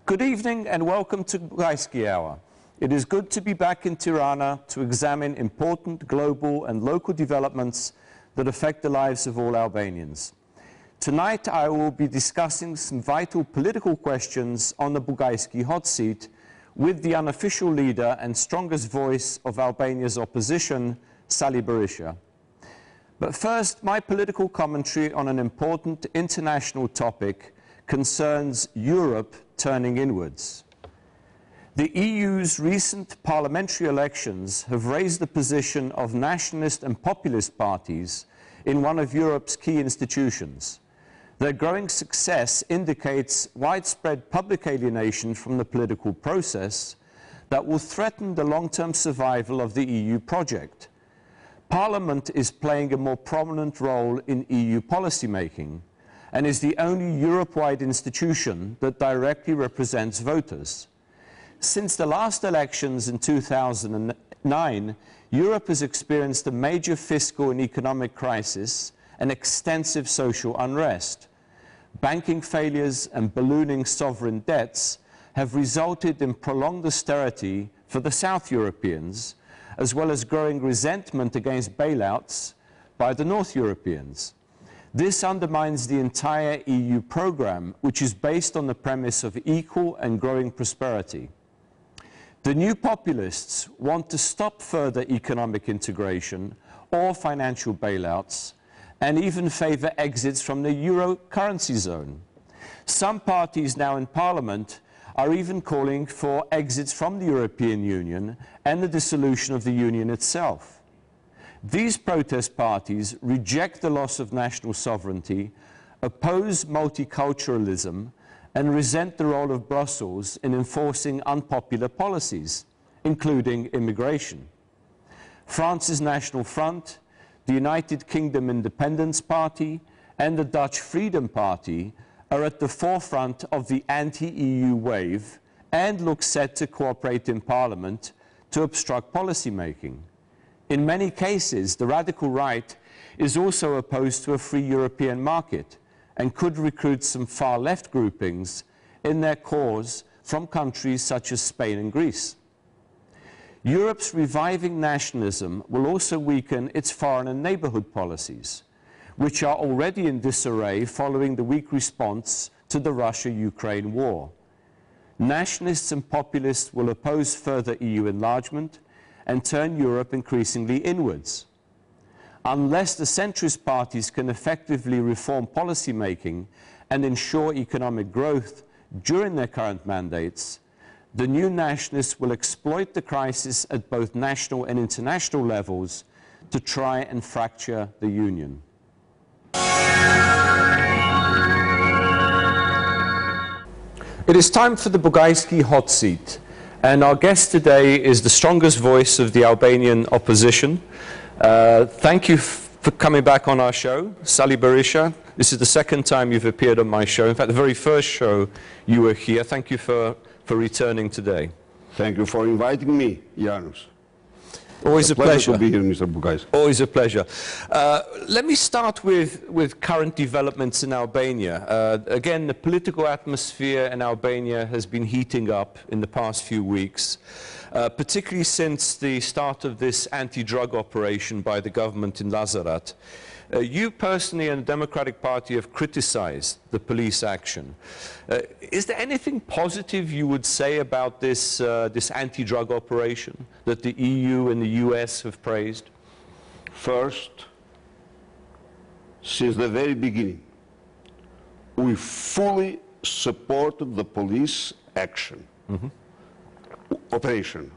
Good evening and welcome to BUGAJSKI Hour. It is good to be back in Tirana to examine important global and local developments that affect the lives of all Albanians. Tonight I will be discussing some vital political questions on the BUGAJSKI hot seat with the unofficial leader and strongest voice of Albania's opposition, Sali Berisha. But first, my political commentary on an important international topic concerns Europe turning inwards. The EU's recent parliamentary elections have raised the position of nationalist and populist parties in one of Europe's key institutions. Their growing success indicates widespread public alienation from the political process that will threaten the long-term survival of the EU project. Parliament is playing a more prominent role in EU policymaking and is the only Europe-wide institution that directly represents voters. Since the last elections in 2009, Europe has experienced a major fiscal and economic crisis and extensive social unrest. Banking failures and ballooning sovereign debts have resulted in prolonged austerity for the South Europeans, as well as growing resentment against bailouts by the North Europeans. This undermines the entire EU program, which is based on the premise of equal and growing prosperity. The new populists want to stop further economic integration or financial bailouts, and even favor exits from the euro currency zone. Some parties now in Parliament are even calling for exits from the European Union and the dissolution of the Union itself. These protest parties reject the loss of national sovereignty, oppose multiculturalism, and resent the role of Brussels in enforcing unpopular policies, including immigration. France's National Front, the United Kingdom Independence Party, and the Dutch Freedom Party are at the forefront of the anti-EU wave and look set to cooperate in Parliament to obstruct policymaking. In many cases, the radical right is also opposed to a free European market and could recruit some far-left groupings in their cause from countries such as Spain and Greece. Europe's reviving nationalism will also weaken its foreign and neighbourhood policies, which are already in disarray following the weak response to the Russia-Ukraine war. Nationalists and populists will oppose further EU enlargement and turn Europe increasingly inwards. Unless the centrist parties can effectively reform policymaking and ensure economic growth during their current mandates, the new nationalists will exploit the crisis at both national and international levels to try and fracture the Union. It is time for the BUGAJSKI hot seat, and our guest today is the strongest voice of the Albanian opposition. Thank you for coming back on our show, Sali Berisha. This is the second time you've appeared on my show. In fact, the very first show you were here. Thank you for returning today. Thank you for inviting me, Janusz. Always a pleasure to be here, Mr. BUGAJSKI. Always a pleasure. Let me start with current developments in Albania. Again, the political atmosphere in Albania has been heating up in the past few weeks, particularly since the start of this anti-drug operation by the government in Lazarat. You personally and the Democratic Party have criticized the police action. Is there anything positive you would say about this anti-drug operation that the EU and the US have praised? First, since the very beginning, we fully supported the police action, operation.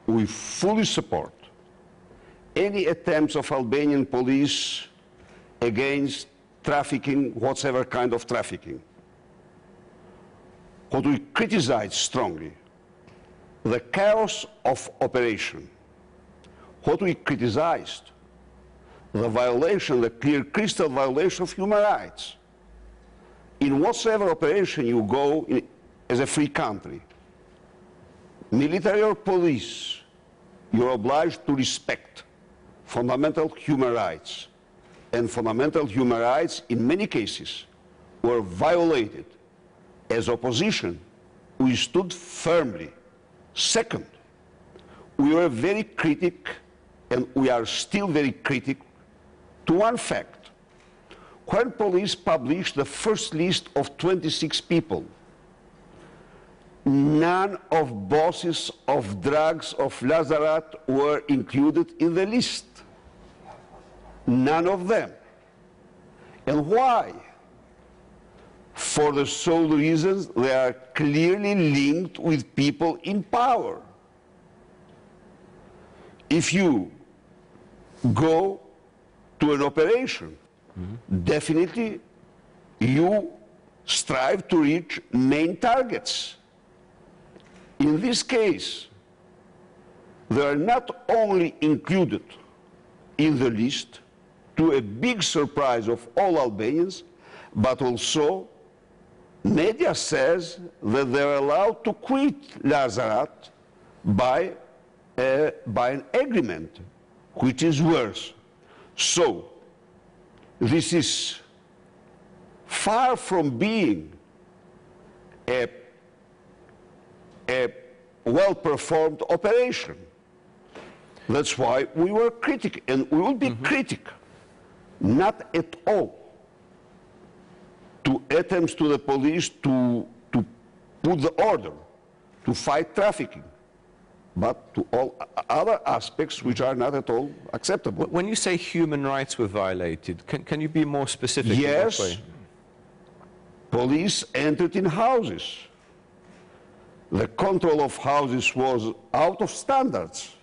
We fully support any attempts of Albanian police against trafficking, whatever kind of trafficking. What we criticize strongly, the chaos of operation. What we criticized, the violation, the clear crystal violation of human rights. In whatsoever operation you go in, as a free country, military or police, you're obliged to respect fundamental human rights. And fundamental human rights, in many cases, were violated as opposition we stood firmly. Second, we were very critical, and we are still very critical, to one fact. When police published the first list of 26 people, none of bosses of drugs of Lazarat were included in the list. None of them. And why? For the sole reasons they are clearly linked with people in power. If you go to an operation, definitely you strive to reach main targets. In this case, they are not only included in the list, to a big surprise of all Albanians, but also media says that they are allowed to quit Lazarat by an agreement, which is worse. So, this is far from being a well-performed operation. That's why we were critical, and we will be critical, not at all to attempts to the police to put the order, to fight trafficking, but to all other aspects which are not at all acceptable. When you say human rights were violated, can you be more specific? Yes, in that way? Police entered in houses. The control of houses was out of standards.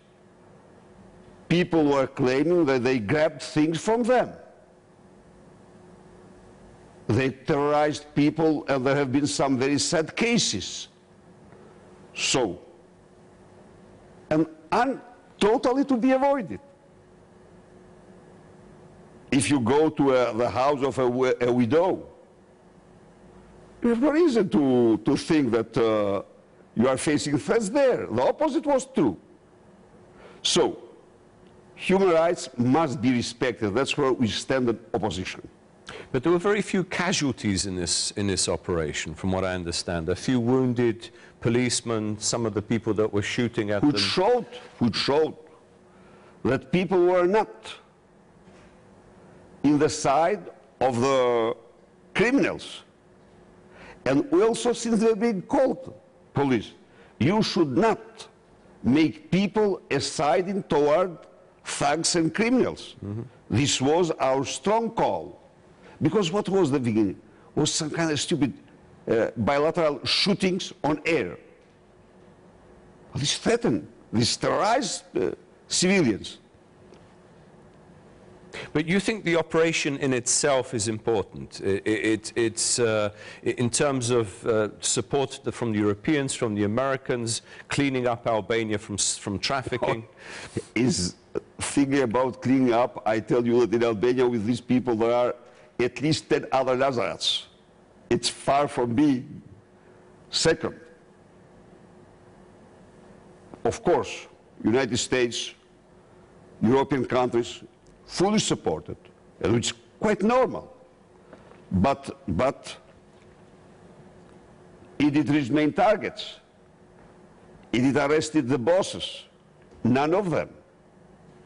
People were claiming that they grabbed things from them. They terrorized people, and there have been some very sad cases. So, and totally to be avoided. If you go to the house of a widow, you have no reason to think that you are facing threats there. The opposite was true. So, human rights must be respected. That's where we stand in opposition. But there were very few casualties in this operation, from what I understand. A few wounded policemen, some of the people that were shooting at them. Which showed that people were not in the side of the criminals. And also, since they're being called police, you should not make people siding toward thugs and criminals. This was our strong call. Because what was the beginning? Was some kind of stupid bilateral shootings on air. This threatened, this terrorized civilians. But you think the operation in itself is important? It's in terms of support from the Europeans, from the Americans, cleaning up Albania from trafficking? Is thinking about cleaning up, I tell you that in Albania with these people there are at least 10 other Lazarats. It's far from being. Second, of course, United States, European countries, fully supported, and which is quite normal. But it did reach main targets. It did arrested the bosses. None of them.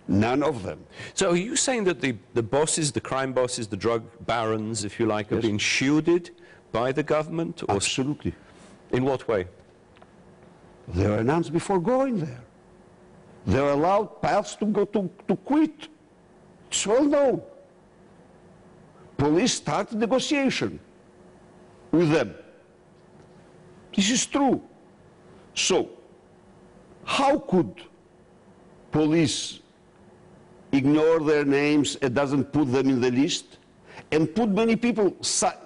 None of them. So are you saying that the bosses, the crime bosses, the drug barons, if you like, have been shielded by the government? Or absolutely. In what way? They were announced before going there. They were allowed paths to go to quit. It's well known. Police started negotiation with them. This is true. So, how could police ignore their names and doesn't put them in the list, and put many people,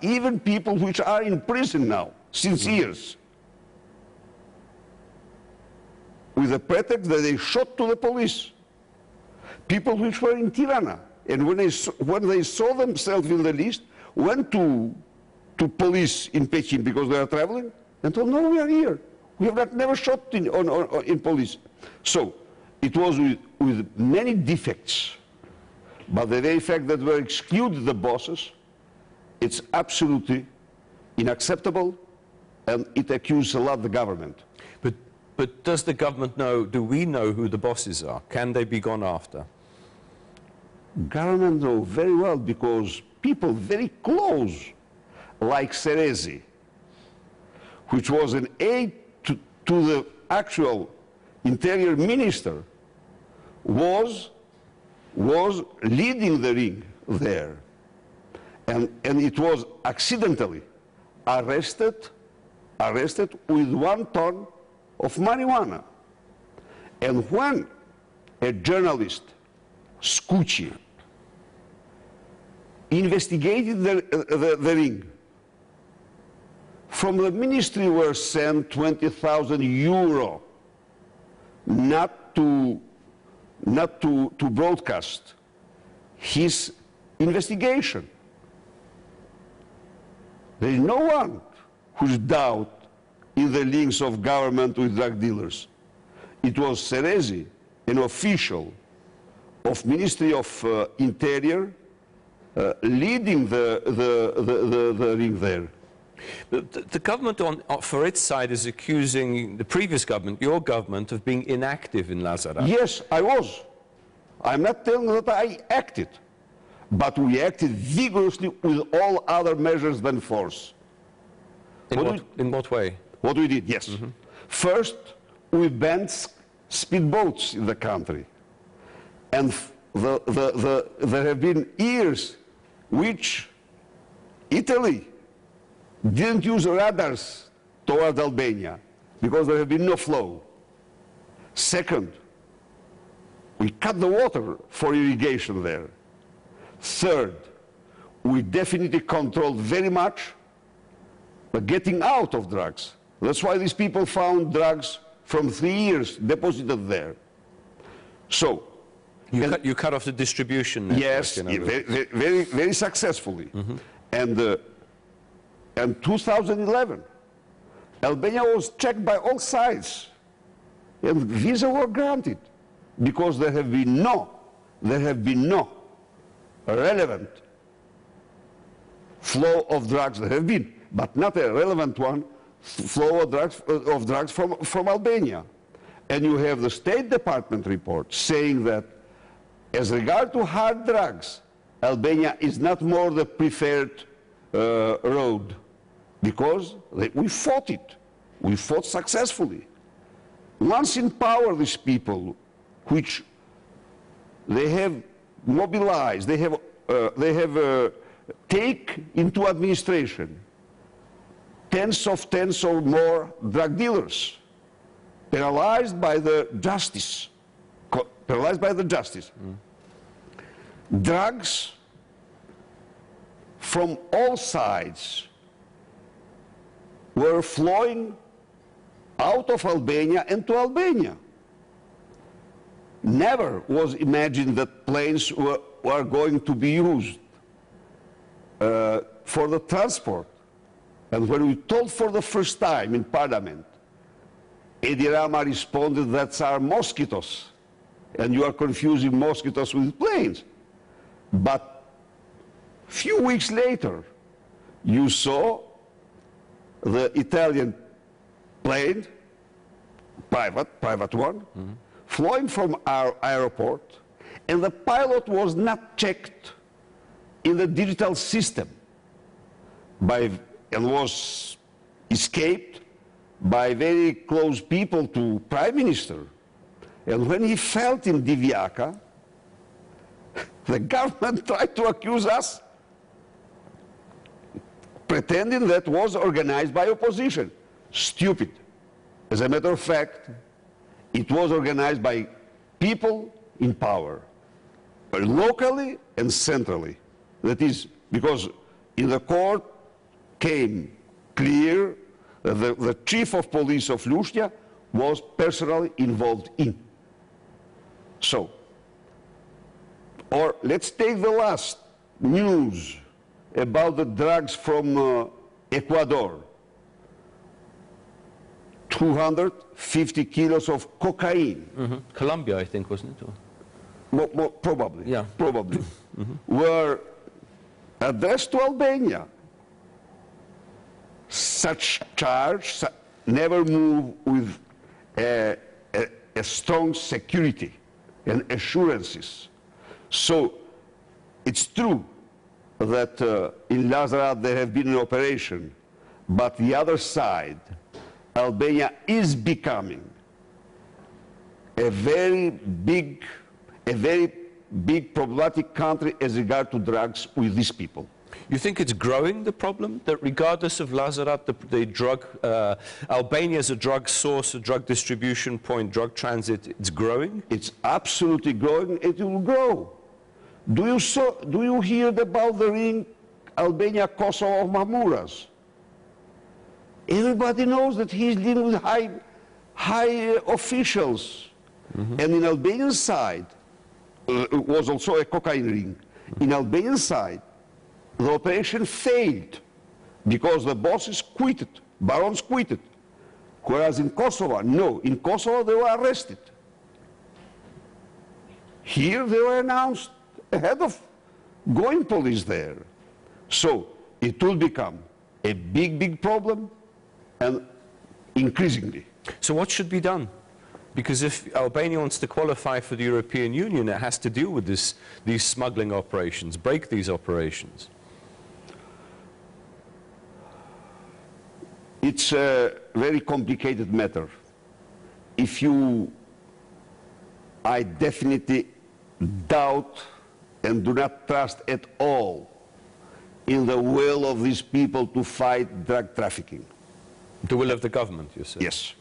even people which are in prison now, since years, with the pretext that they shot to the police? People which were in Tirana, and when they saw themselves in the list, went to police in Pekin because they are traveling, and told, no, we are here. We have never shot in police. So, it was with many defects, but the very fact that we excluded the bosses, it's absolutely unacceptable, and it accused a lot the government. But does the government know, do we know who the bosses are? Can they be gone after? Government know very well, because people very close, like Seresi, which was an aide to the actual interior minister, was leading the ring there. And it was accidentally arrested with 1 ton of marijuana. And when a journalist, Scucci, investigated the ring, from the ministry were sent 20,000 euro not to broadcast his investigation. There is no one who's doubt in the links of government with drug dealers. It was Seresi, an official of Ministry of Interior, leading the ring there. The government, for its side, is accusing the previous government, your government, of being inactive in Lazarevsk. Yes, I was. I'm not telling that I acted, but we acted vigorously with all other measures than force. In what way? What we did, yes. Mm-hmm. First, we banned speedboats in the country. And there have been years which Italy didn't use radars toward Albania because there have been no flow. Second, we cut the water for irrigation there. Third, we definitely controlled very much the getting out of drugs. That's why these people found drugs from 3 years deposited there. So, you cut off the distribution network. Yes, very successfully. Mm-hmm. And 2011, Albania was checked by all sides, and visas were granted because there have been no relevant flow of drugs. There have been, but not a relevant one, flow of drugs from Albania. And you have the State Department report saying that as regard to hard drugs, Albania is not more the preferred road, because we fought it. We fought successfully. Once in power, these people, which they have mobilized, they have take into administration tens or more drug dealers, paralyzed by the justice. Drugs from all sides were flowing out of Albania and to Albania. Never was imagined that planes were going to be used for the transport. And when we told for the first time in Parliament, Edi Rama responded, "That's our mosquitoes, and you are confusing mosquitoes with planes." But few weeks later, you saw the Italian plane, private one, mm-hmm. flying from our airport, and the pilot was not checked in the digital system and was escaped by very close people to Prime Minister. And when he felt in Divjaka, the government tried to accuse us, pretending that was organized by opposition. Stupid. As a matter of fact, it was organized by people in power, locally and centrally. That is, because in the court came clear that the chief of police of Lushnia was personally involved in. So, or let's take the last news about the drugs from Ecuador. 250 kilos of cocaine. Mm-hmm. Colombia, I think, wasn't it? Probably. Yeah. Probably. Mm-hmm. Were addressed to Albania. such charge never move with a strong security and assurances. So it's true that in Lazarat there have been an operation, but the other side, Albania is becoming a very big problematic country as regard to drugs with these people. You think it's growing, the problem? That regardless of Lazarat, the drug, Albania is a drug source, a drug distribution point, drug transit, it's growing? It's absolutely growing. It will grow. Do you hear about the ring Albania-Kosovo of Mahmuras? Everybody knows that he's dealing with high officials. Mm-hmm. And in Albanian side, it was also a cocaine ring. In Albanian side, the operation failed because the bosses quitted, barons quitted. Whereas in Kosovo, no. In Kosovo, they were arrested. Here, they were announced ahead of going police there. So it will become a big problem, and increasingly. So what should be done? Because if Albania wants to qualify for the European Union, it has to deal with these smuggling operations, break these operations. It's a very complicated matter. I definitely doubt and do not trust at all in the will of these people to fight drug trafficking. The will of the government, you say? Yes.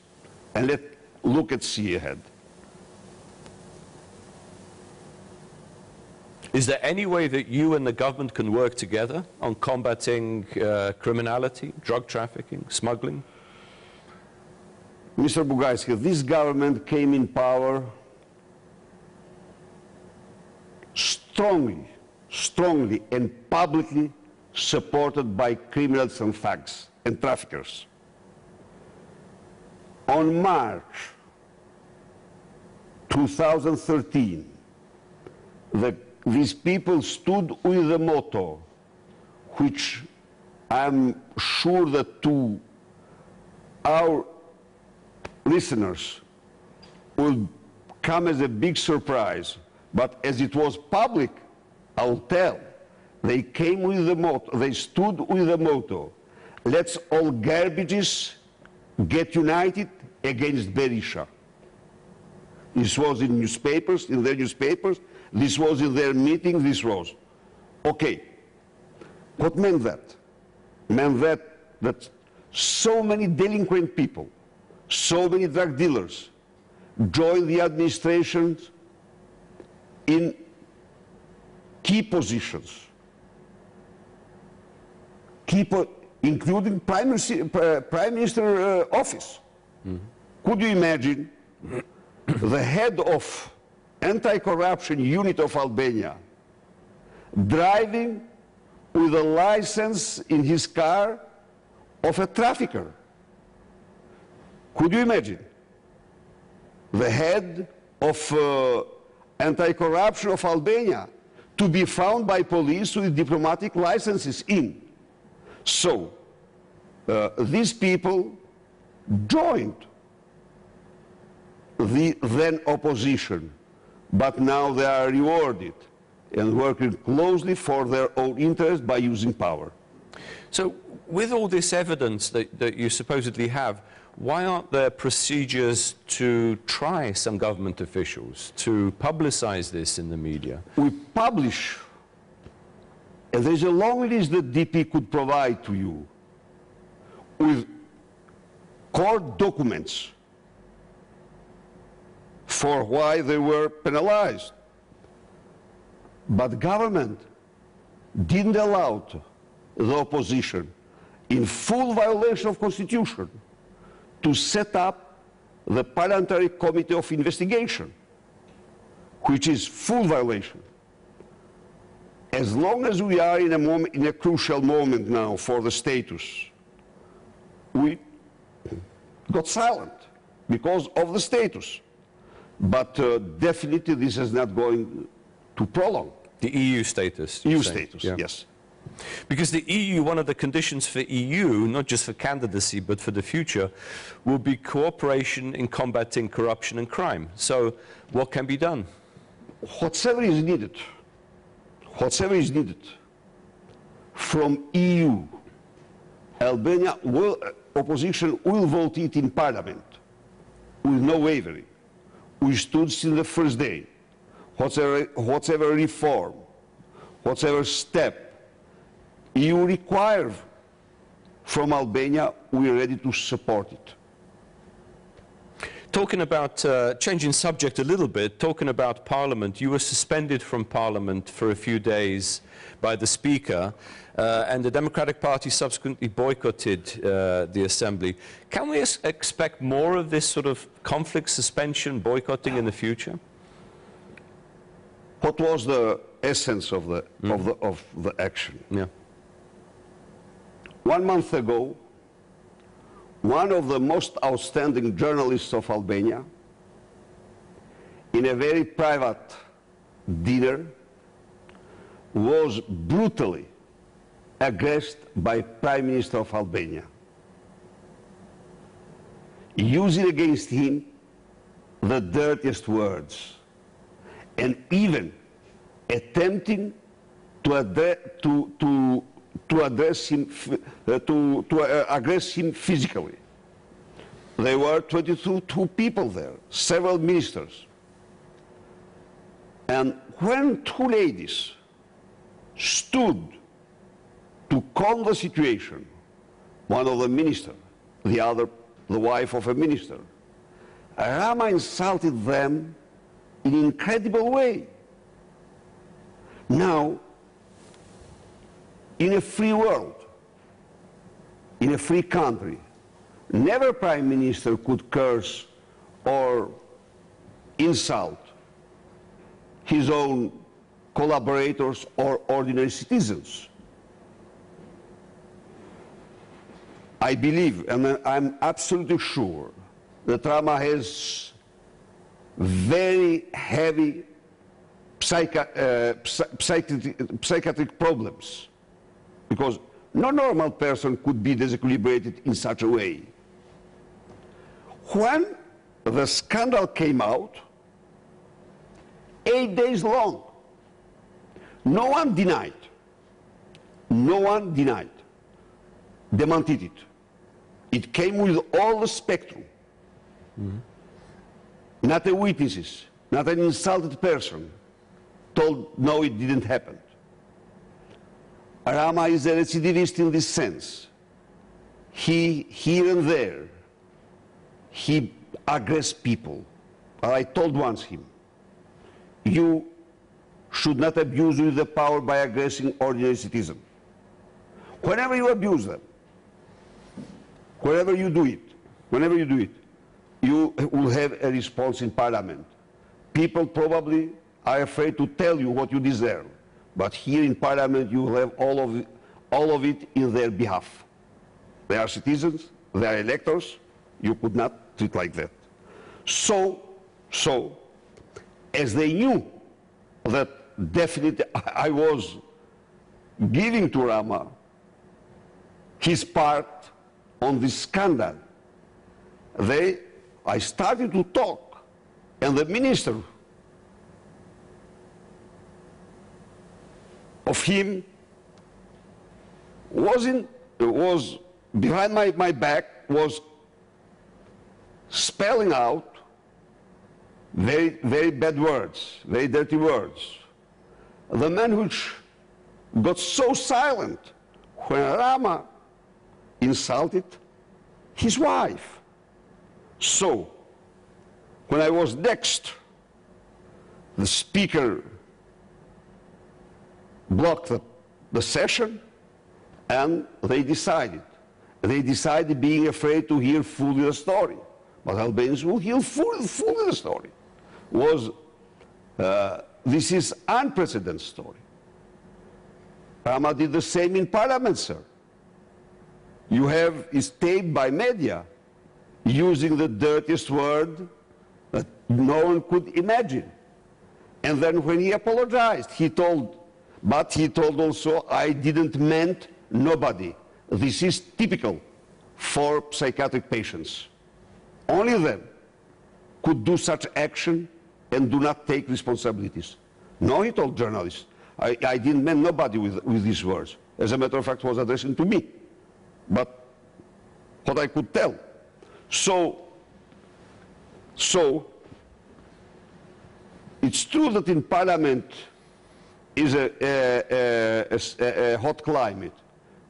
And let's look and see ahead. Is there any way that you and the government can work together on combating criminality, drug trafficking, smuggling? Mr. BUGAJSKI, this government came in power strongly and publicly supported by criminals and thugs and traffickers. On March 2013, these people stood with a motto, which I'm sure that to our listeners will come as a big surprise, but as it was public, I'll tell. They came with the motto, they stood with the motto, let's all garbages get united against Berisha. This was in newspapers, in their newspapers, this was in their meetings, this was. Okay, what meant that? Meant that so many delinquent people, so many drug dealers joined the administration in key positions, including Prime Minister office. Mm-hmm. Could you imagine the head of anti-corruption unit of Albania driving with a license in his car of a trafficker? Could you imagine the head of anti-corruption of Albania to be found by police with diplomatic licenses in? So these people joined the then opposition, but now they are rewarded and working closely for their own interest by using power. So with all this evidence that you supposedly have, why aren't there procedures to try some government officials to publicize this in the media? We publish, and there's a long list that DP could provide to you with court documents for why they were penalized. But the government didn't allow the opposition, in full violation of Constitution, to set up the Parliamentary Committee of Investigation, which is full violation. As long as we are in a crucial moment now for the status, we got silent because of the status. But definitely this is not going to prolong. The EU status? EU status, yeah. Yes. Because the EU, one of the conditions for EU, not just for candidacy, but for the future, will be cooperation in combating corruption and crime. So what can be done? Whatever is needed from EU, Albania opposition will vote it in parliament with no wavering. We stood since the first day. Whatever reform, whatever step EU requires from Albania, we are ready to support it. Talking about, changing subject a little bit, talking about Parliament, you were suspended from Parliament for a few days by the Speaker, and the Democratic Party subsequently boycotted the Assembly. Can we expect more of this sort of conflict, suspension, boycotting in the future? What was the essence of the action? Yeah. 1 month ago, one of the most outstanding journalists of Albania, in a very private dinner, was brutally aggressed by Prime Minister of Albania, using against him the dirtiest words, and even attempting to aggress him physically. There were 22 people there, several ministers. And when two ladies stood to calm the situation, one of the minister, the other the wife of a minister, Rama insulted them in an incredible way. Now, in a free world, in a free country, never Prime Minister could curse or insult his own collaborators or ordinary citizens. I believe, and I'm absolutely sure, that Rama has very heavy psychiatric problems, because no normal person could be disequilibrated in such a way. When the scandal came out, 8 days long, no one denied, demented it. It came with all the spectrum. Mm-hmm. Not a witnesses, not an insulted person told, no, it didn't happen. Rama is a recidivist in this sense. He, here and there, he aggressed people. I told once him, you should not abuse the power by aggressing ordinary citizens. Whenever you abuse them, whenever you do it, you will have a response in Parliament. People probably are afraid to tell you what you deserve, but here in Parliament you will have all of it in their behalf. They are citizens, they are electors, you could not treat like that. So, as they knew that definitely I was giving to Rama his part on this scandal, I started to talk, and the minister of him was behind my back, was spelling out very, very bad words, very dirty words. The man which got so silent when Rama insulted his wife. So, when I was next, the speaker blocked the session, and they decided being afraid to hear fully the story. But Albanians will hear fully the story. This is unprecedented story. Rama did the same in Parliament, sir. You have is taped by media using the dirtiest word that no one could imagine. And then when he apologized, he told, But he told also, I didn't meant nobody. This is typical for psychiatric patients. Only them could do such action and do not take responsibilities. No, he told journalists, I didn't mean nobody with these words. As a matter of fact, was addressing to me. But what I could tell. So it's true that in Parliament is a hot climate,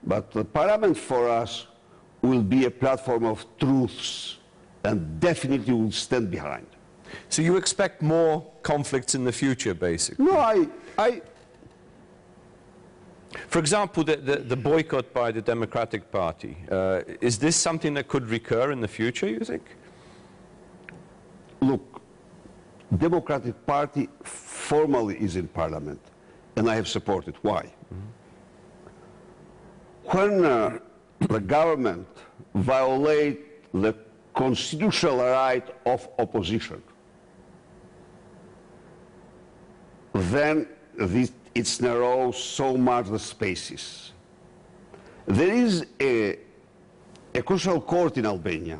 but the Parliament for us will be a platform of truths and definitely will stand behind. So you expect more conflicts in the future, basically? No, For example, the boycott by the Democratic Party, is this something that could recur in the future, you think? Look, Democratic Party formally is in Parliament, and I have supported. Why? When the government violates the constitutional right of opposition, then it narrows so much the spaces. There is a constitutional court in Albania.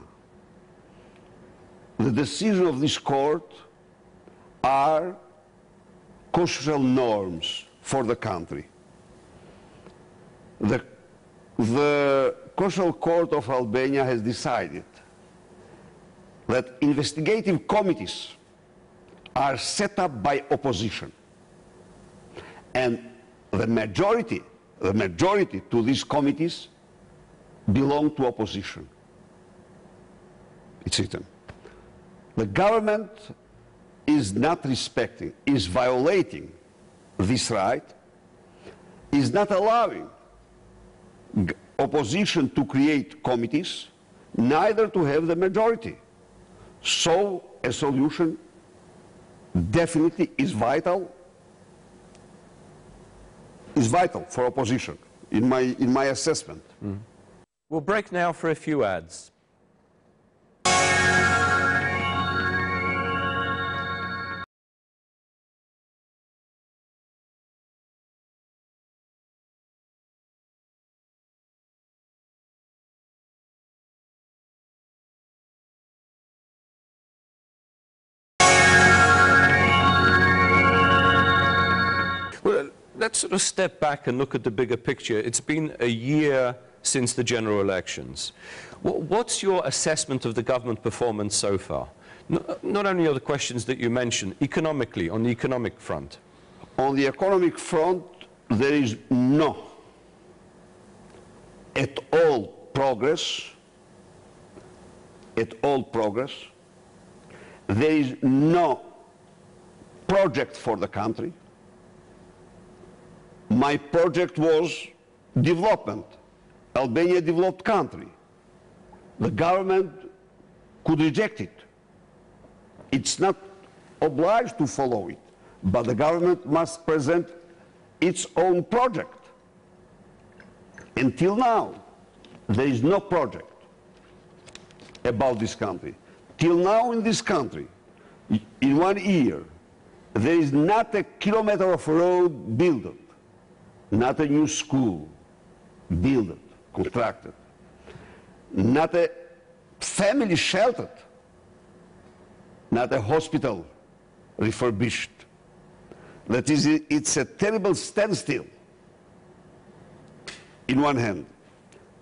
The decision of this court are constitutional norms for the country. The Constitutional Court of Albania has decided that investigative committees are set up by opposition. And the majority to these committees belong to opposition. It's written. The government is not respecting, is violating this right, is not allowing opposition to create committees, neither to have the majority. So a solution definitely is vital for opposition, in my assessment. We'll break now for a few ads. Well, let's sort of step back and look at the bigger picture. It's been a year since the general elections. What's your assessment of the government performance so far? Not only are the questions that you mentioned, economically, on the economic front. On the economic front, there is no at all progress. There is no project for the country. My project was development. Albania, a developed country. The government could reject it. It's not obliged to follow it, but the government must present its own project. Until now, there is no project about this country. Till now in this country, in 1 year, there is not a kilometer of road built. Not a new school built, constructed. Not a family sheltered. Not a hospital refurbished. That is, it's a terrible standstill, in one hand.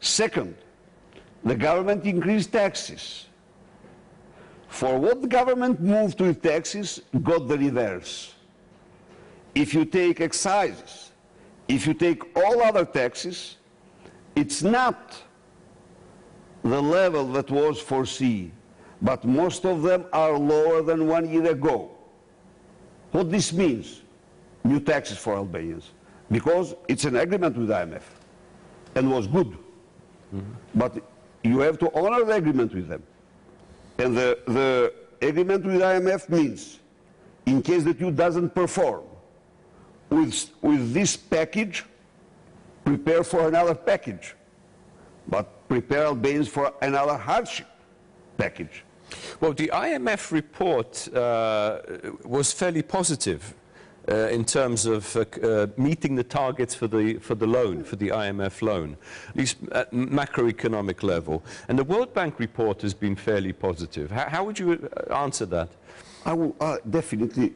Second, the government increased taxes. For what the government moved with taxes, got the reverse. If you take excises, if you take all other taxes, it's not the level that was foreseen, but most of them are lower than 1 year ago. What this means? New taxes for Albanians, because it's an agreement with IMF, and was good. But you have to honor the agreement with them. And the agreement with IMF means, in case that you doesn't perform, with this package, prepare for another package, but prepare Albanians for another hardship package. Well, the IMF report was fairly positive in terms of meeting the targets for the loan, for the IMF loan, at least at macroeconomic level. And the World Bank report has been fairly positive. How would you answer that? I will definitely.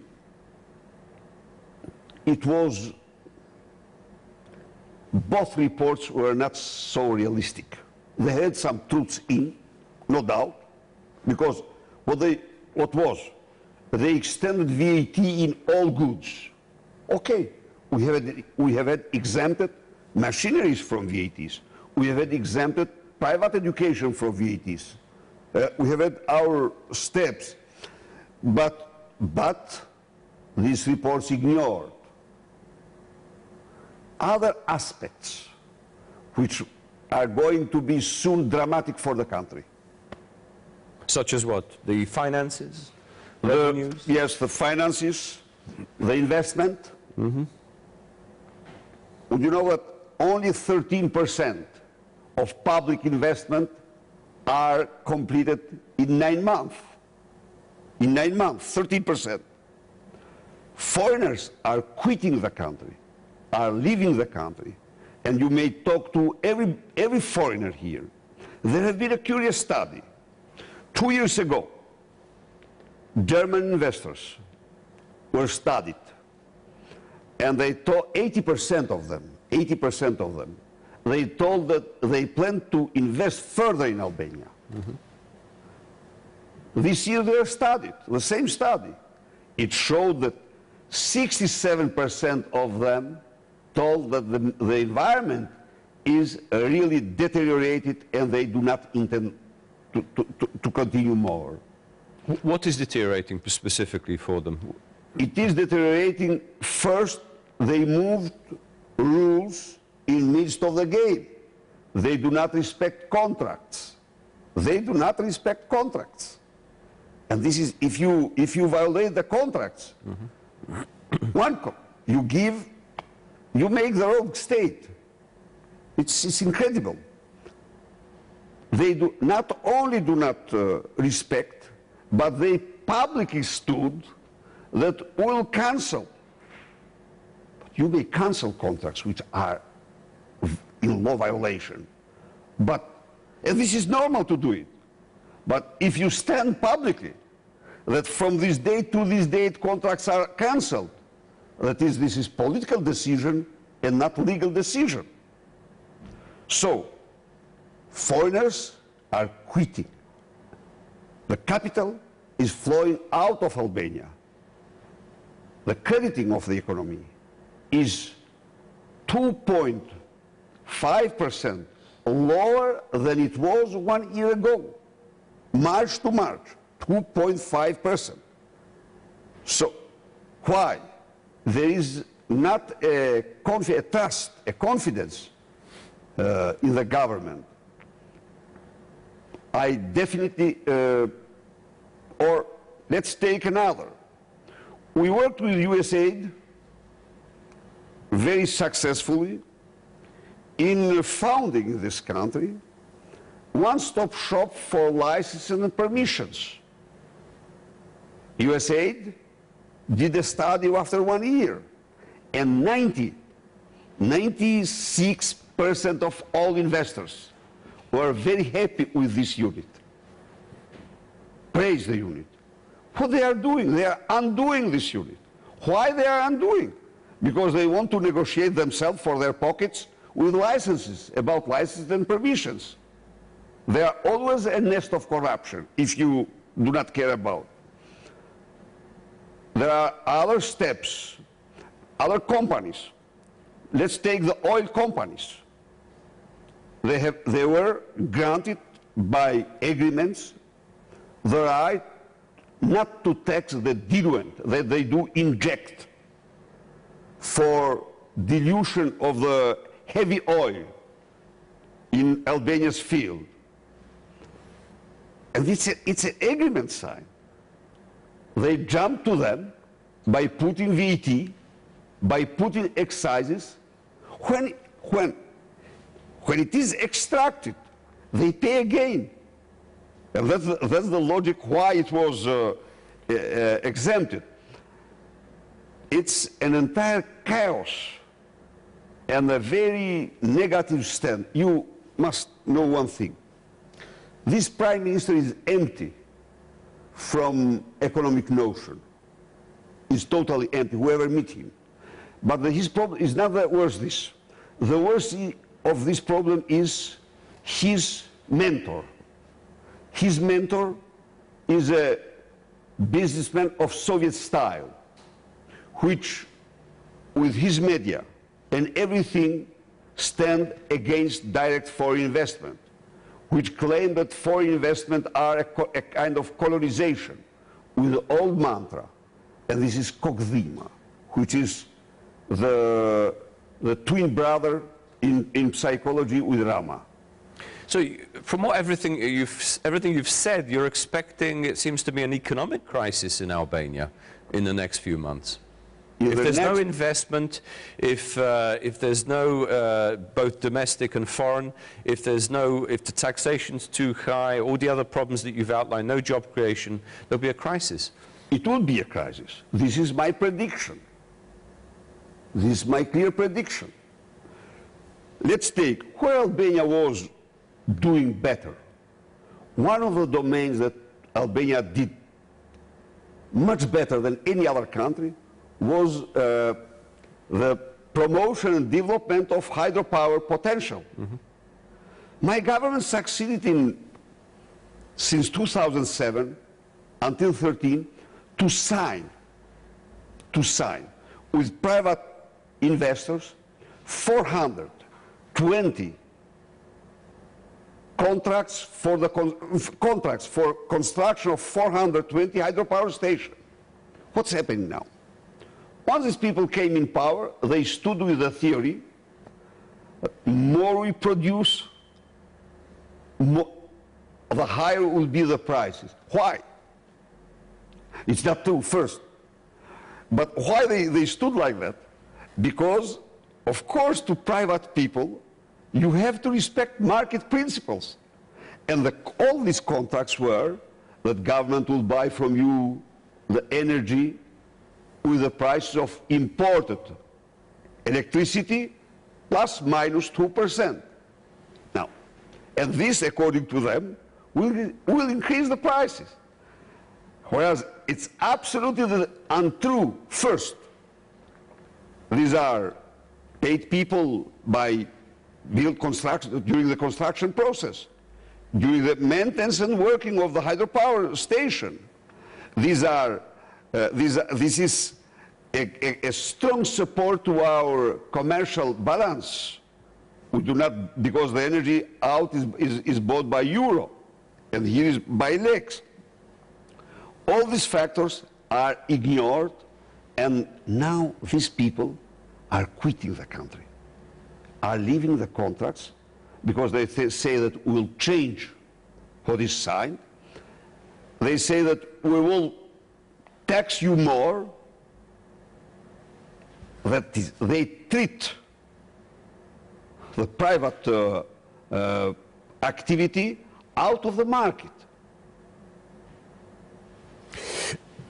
It was, both reports were not so realistic. They had some truths in, no doubt, because what was? They extended VAT in all goods. Okay, we have had exempted machineries from VATs. We have had exempted private education from VATs. We have had our steps, but these reports ignored other aspects which are going to be soon dramatic for the country. Such as what? The finances? Revenues? Yes, the finances, the investment. Mm-hmm. Would you know that only 13% of public investment are completed in 9 months? In 9 months, 13%. Foreigners are quitting the country, are leaving the country, and you may talk to every foreigner here. There has been a curious study. 2 years ago, German investors were studied, and they told 80% of them, they told that they plan to invest further in Albania. Mm-hmm. This year they are studied, the same study. It showed that 67% of them told that the environment is really deteriorated and they do not intend to continue more. What is deteriorating specifically for them? It is deteriorating. First, they moved rules in midst of the game. They do not respect contracts. They do not respect contracts. And this is, if you violate the contracts, mm-hmm. You make the wrong state. It's incredible. They do not only do not respect, but they publicly stood that will cancel. But you may cancel contracts which are in law violation. And this is normal to do it. But if you stand publicly that from this date to this date contracts are cancelled, that is, this is political decision and not legal decision. So, foreigners are quitting. The capital is flowing out of Albania. The crediting of the economy is 2.5% lower than it was 1 year ago. March to March, 2.5%. So, why? There is not a trust, a confidence in the government. I definitely, or let's take another. We worked with USAID very successfully in founding in this country one-stop shop for licenses and permissions. USAID did a study after 1 year, and 96% of all investors were very happy with this unit. Praise the unit. What they are doing, they are undoing this unit. Why they are undoing? Because they want to negotiate themselves for their pockets with licenses, about licenses and permissions. They are always a nest of corruption if you do not care about. There are other steps, other companies. Let's take the oil companies. They were granted by agreements the right not to tax the diluent that they do inject for dilution of the heavy oil in Albania's field. And it's an agreement sign. They jump to them by putting VAT, by putting excises. When it is extracted, they pay again. And that's the logic why it was exempted. it's an entire chaos and a very negative stand. You must know one thing. This prime minister is empty from economic notion. He's totally empty, whoever meet him. But his problem is not the worst this. The worst of this problem is his mentor. His mentor is a businessman of Soviet style, which with his media and everything stand against direct foreign investment, which claim that foreign investment are a kind of colonization with the old mantra. And this is Kokdima, which is the twin brother in psychology with Rama. So from what everything you've said, you're expecting, it seems to be, an economic crisis in Albania in the next few months. If there's no investment, if there's no both domestic and foreign, if the taxation's too high, all the other problems that you've outlined, no job creation, there'll be a crisis. It will be a crisis. This is my prediction. This is my clear prediction. Let's take where Albania was doing better. One of the domains that Albania did much better than any other country was the promotion and development of hydropower potential. Mm-hmm. My government succeeded since 2007 until 2013 to sign with private investors 420 contracts for construction of 420 hydropower stations. What's happening now? Once these people came in power, they stood with the theory that more we produce, the higher will be the prices. Why? It's not true, first. But why they stood like that? Because, of course, to private people, you have to respect market principles. And all these contracts were that government will buy from you the energy with the price of imported electricity plus minus 2%. Now, and this, according to them, will increase the prices. Whereas it's absolutely untrue. First, these are paid people by build construction during the construction process, during the maintenance and working of the hydropower station. This is a strong support to our commercial balance. We do not, because the energy out is bought by euro, and here is by legs. All these factors are ignored, and now these people are quitting the country, are leaving the contracts, because they say that we'll change what is signed. They say that we will tax you more, that they treat the private activity out of the market.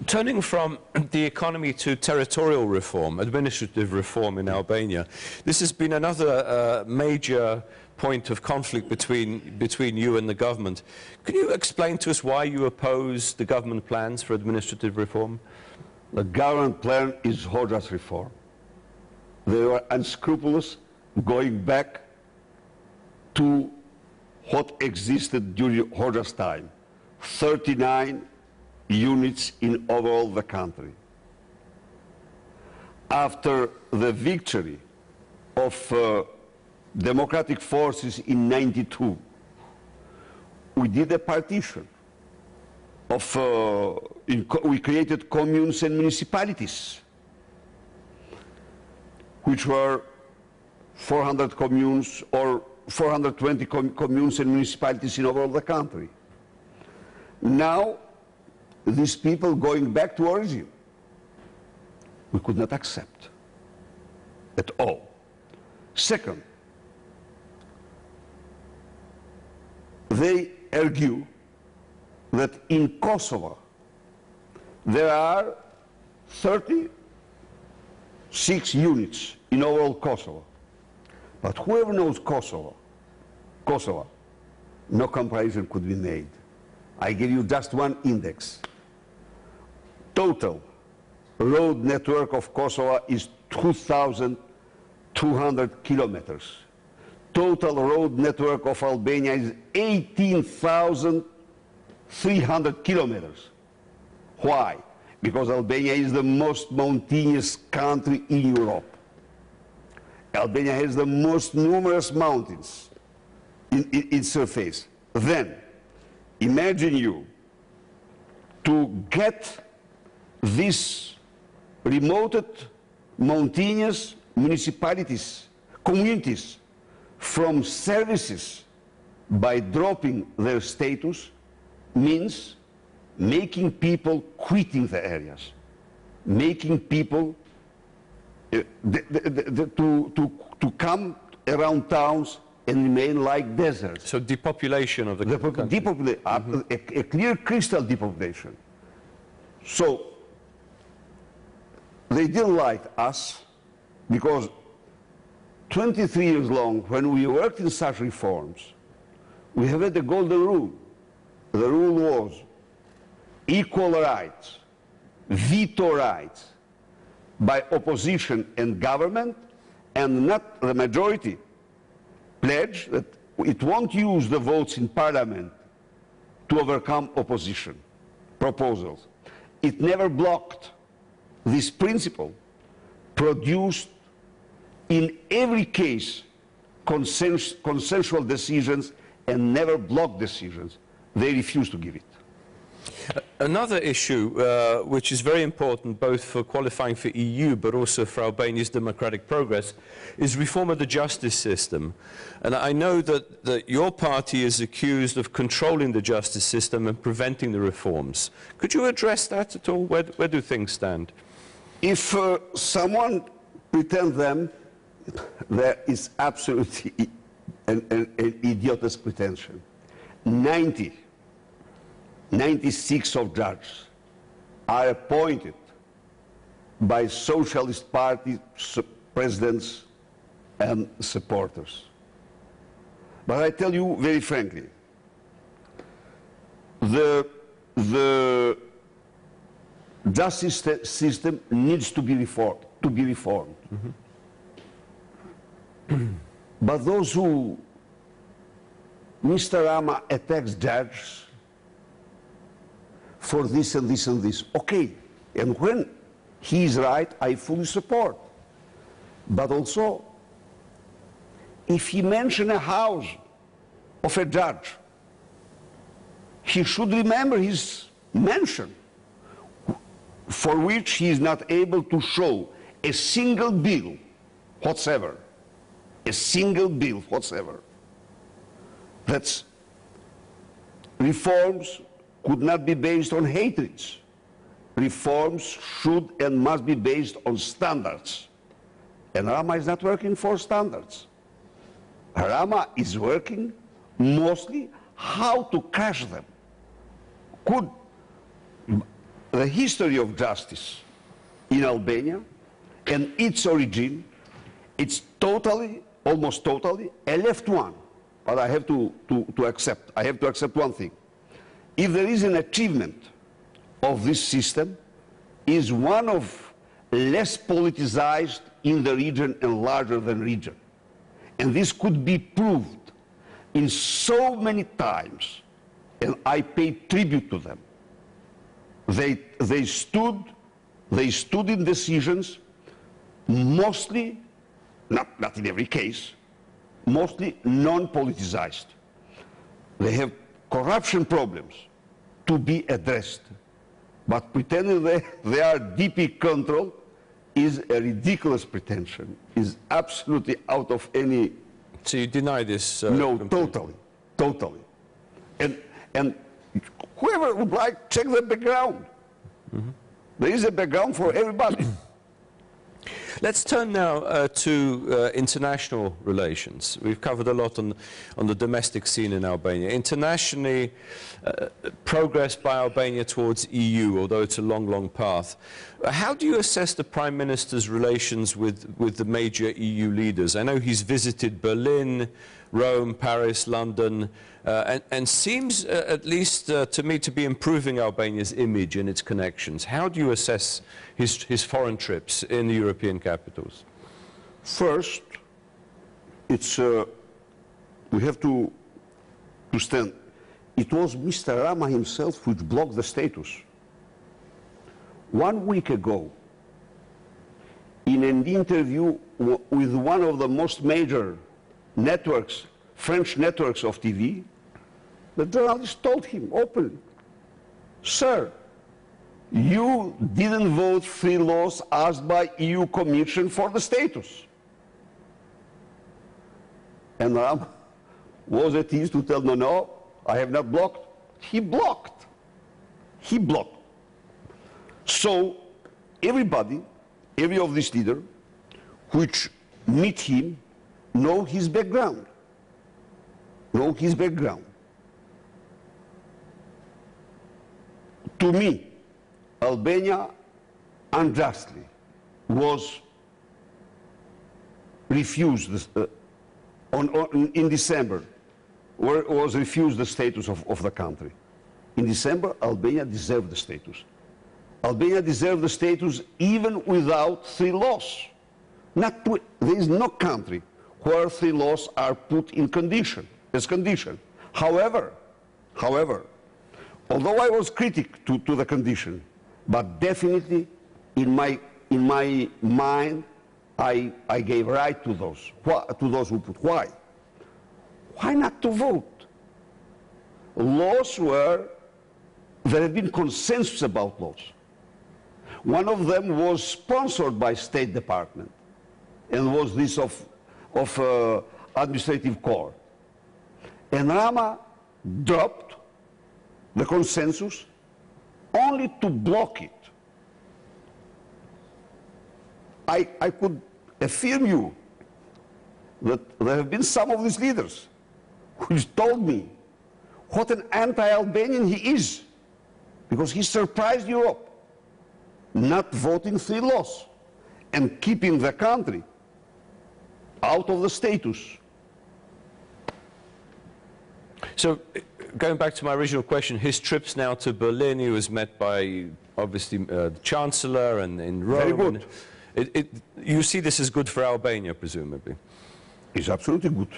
Turning from the economy to territorial reform, administrative reform in Albania, this has been another major point of conflict between you and the government. Can you explain to us why you oppose the government plans for administrative reform? The government plan is Hoxha's reform. They were unscrupulous, going back to what existed during Hoxha's time. 39 units in overall the country. After the victory of democratic forces in '92, we did a partition of, we created communes and municipalities, which were 400 communes or 420 communes and municipalities in overall the country. Now, these people going back to origin, we could not accept at all. Second, they argue that in Kosovo there are 30 6 units in overall Kosovo. But whoever knows Kosovo, no comparison could be made. I give you just one index. Total road network of Kosovo is 2,200 kilometers. Total road network of Albania is 18,300 kilometers. Why? Because Albania is the most mountainous country in Europe. Albania has the most numerous mountains in its surface. Then, imagine you to get these remote, mountainous municipalities, communities, from services by dropping their status means making people quitting the areas, making people to come around towns and remain like deserts. So depopulation of the country. A clear crystal depopulation. So they didn't like us because 23 years long, when we worked in such reforms, we have had the golden rule. The rule was equal rights, veto rights by opposition and government, and not the majority pledge that it won't use the votes in parliament to overcome opposition proposals. It never blocked. This principle produced in every case consensual decisions and never blocked decisions. They refused to give it. Another issue which is very important both for qualifying for EU but also for Albania's democratic progress is reform of the justice system. And I know that your party is accused of controlling the justice system and preventing the reforms. Could you address that at all? Where do things stand? If someone pretends them, there is absolutely an idiotic pretension. 96 of judges are appointed by Socialist Party presidents and supporters. But I tell you very frankly, the justice system needs to be reformed. Mm-hmm. But those who, Mr. Rama attacks judges for this and this and this. Okay, and when he is right, I fully support. But also, if he mentions a house of a judge, he should remember his mention, for which he is not able to show a single bill whatsoever. A single bill whatsoever. That's reforms could not be based on hatreds. Reforms should and must be based on standards. And Rama is not working for standards. Rama is working mostly how to crash them. The history of justice in Albania and its origin, it's totally, almost totally, a left one. But I have to accept one thing. If there is an achievement of this system, is one of less politicized in the region and larger than region. And this could be proved in so many times, and I pay tribute to them. They stood in decisions mostly, not in every case, mostly non-politicized. They have corruption problems to be addressed. But pretending they are deeply controlled is a ridiculous pretension, is absolutely out of any... So you deny this? No, completely. Totally. And whoever would like, check the background. Mm-hmm. There is a background for everybody. Let's turn now to international relations. We've covered a lot on the domestic scene in Albania. Internationally, progress by Albania towards EU, although it's a long, long path. How do you assess the Prime Minister's relations with the major EU leaders? I know he's visited Berlin, Rome, Paris, London, and seems, at least to me, to be improving Albania's image and its connections. How do you assess his foreign trips in the European capitals? First, it's, we have to stand. It was Mr. Rama himself which blocked the status. 1 week ago, in an interview with one of the most major networks, French networks of TV, the journalist told him openly, "Sir, you didn't vote 3 laws asked by EU Commission for the status." And Ram was at ease to tell, no, I have not blocked. He blocked. He blocked. So everybody, every of these leaders, which meet him, know his background. Know his background. To me, Albania unjustly was refused in December, where was refused the status of the country. In December, Albania deserved the status. Albania deserved the status even without 3 laws. There is no country where 3 laws are put in condition, as condition. However, although I was critic to the condition, but definitely in my mind, I gave right to those who put. Why? Why not to vote? Laws there had been consensus about laws. One of them was sponsored by State Department, and was this of administrative court. And Rama dropped the consensus only to block it. I could affirm you that there have been some of these leaders who told me what an anti-Albanian he is, because he surprised Europe, not voting 3 laws and keeping the country out of the status. So, going back to my original question, his trips now to Berlin, he was met by, obviously, the Chancellor and in Rome. Very good. You see this as good for Albania, presumably? It's absolutely good.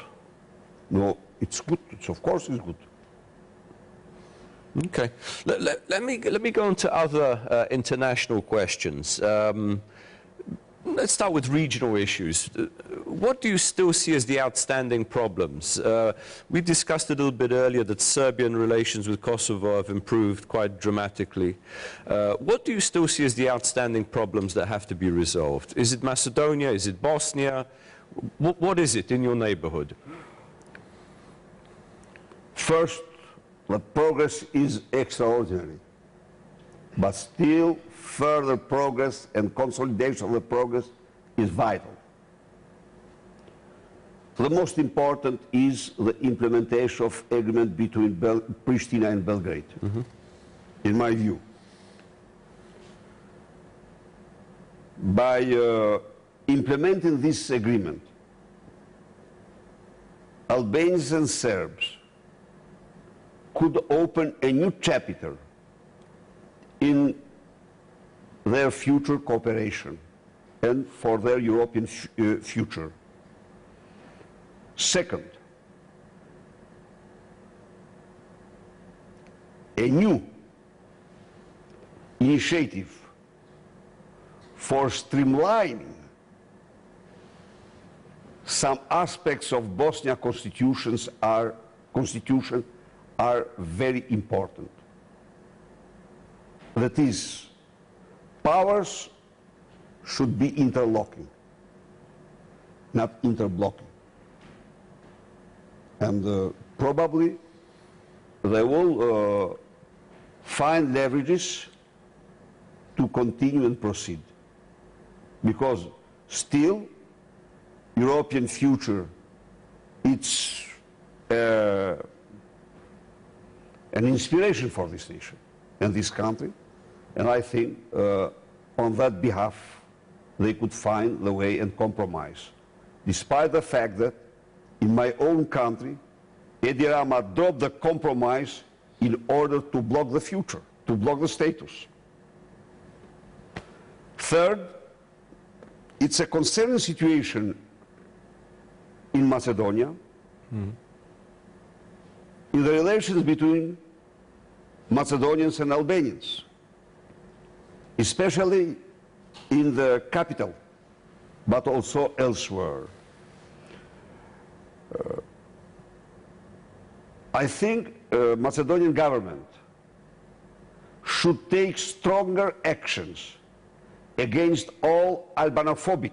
No, it's good. Of course it's good. Okay. Let me go on to other international questions. Let's start with regional issues. What do you still see as the outstanding problems? We discussed a little bit earlier that Serbian relations with Kosovo have improved quite dramatically. What do you still see as the outstanding problems that have to be resolved? Is it Macedonia? Is it Bosnia? What is it in your neighborhood? First, the progress is extraordinary, but still further progress and consolidation of the progress is vital. The most important is the implementation of agreement between Pristina and Belgrade, in my view. By implementing this agreement, Albanians and Serbs could open a new chapter in their future cooperation and for their European future. Second, a new initiative for streamlining some aspects of Bosnia constitution are very important. That is, powers should be interlocking, not interblocking. And probably they will find leverages to continue and proceed. Because Still, European future, it's an inspiration for this nation and this country. And I think on that behalf, they could find the way and compromise. Despite the fact that in my own country, Edi Rama dropped the compromise in order to block the future, to block the status. Third, it's a concerning situation in Macedonia, in the relations between Macedonians and Albanians, especially in the capital, but also elsewhere. I think Macedonian government should take stronger actions against all Albanophobic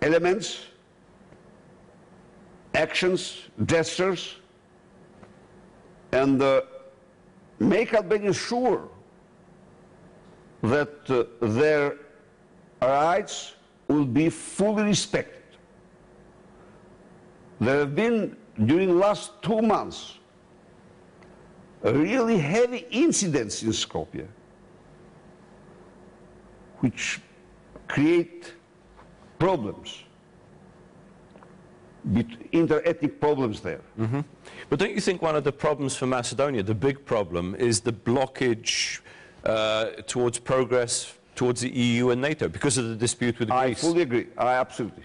elements, actions, gestures, and make Albanians sure that their rights will be fully respected. There have been, during the last 2 months, really heavy incidents in Skopje, which create problems, inter-ethnic problems there. Mm-hmm. But don't you think one of the problems for Macedonia, the big problem, is the blockage towards progress towards the EU and NATO because of the dispute with Greece? I fully agree. Absolutely.